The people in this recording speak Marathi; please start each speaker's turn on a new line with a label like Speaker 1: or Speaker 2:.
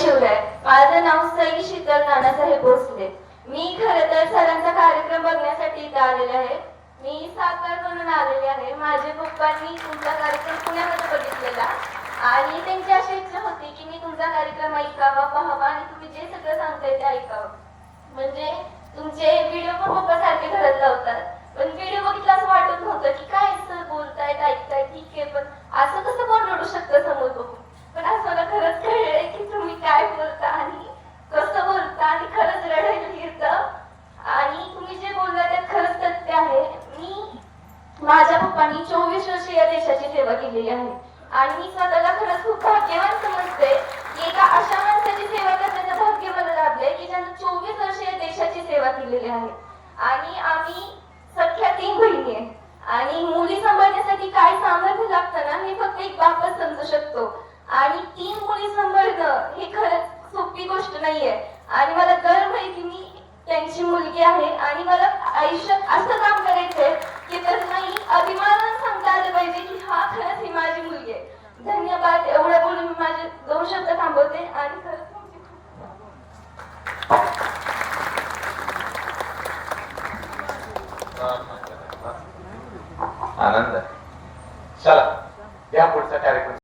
Speaker 1: शिवराय. माझं नाव सई शीतल नानासाहेब भोसले. मी खरं तर सरांचा कार्यक्रम बघण्यासाठी इथं आलेले आहे. मी सातारवरून आलेले आहे. माझे पप्पांनी तुमचा कार्यक्रम पुण्यामध्ये बघितलेला आणि त्यांची अशी इच्छा होती की मी तुमचा कार्यक्रम ऐकावा, पाहावा आणि तुम्ही जे सगळं सांगताय ते ऐकावं. म्हणजे तुमचे व्हिडिओ पण पप्पासारखे घरात लावतात, पण व्हिडिओ बघितला असं वाटत नव्हतं की काय सर बोलतायत, ऐकताय, ठीक आहे, पण असं कसं कोण रडू शकतं समोर बघून. पण आज मला खरंच कळलंय की तुम्ही काय बोलता आणि कसं बोलता आणि खरंच रडायला येतं. आणि तुम्ही जे बोलला त्यात खरंच सत्य आहे. माझ्या पप्पांनी 24 वर्ष या देशाची सेवा केलेली आहे आणि मी स्वतःला खरंच खूप भाग्यवान समजते की एका अशा माणसाची सेवा करण्याचं भाग्य मला लाभलंय की ज्यानं 24 वर्ष या देशाची सेवा केलेली आहे. आणि आम्ही सख्या 3 बहिणी आहे आणि मुली सांभाळण्यासाठी काय सामर्थ्य लागतं ना हे फक्त एक बापच समजू शकतो. आणि 3 मुली सांभाळणं हे खरंच सोपी गोष्ट नाहीये आणि मला गर्व आहे की मी त्यांची मुलगी आहे आणि मला आयुष्यात असं काम करायचंय की तर नाही अभिमानाने सांगता आलं पाहिजे की हा खरंच ही माझी मुलगी आहे. धन्यवाद. एवढं बोलून मी माझे 2 शब्द थांबवते आणि खरंच
Speaker 2: आनंद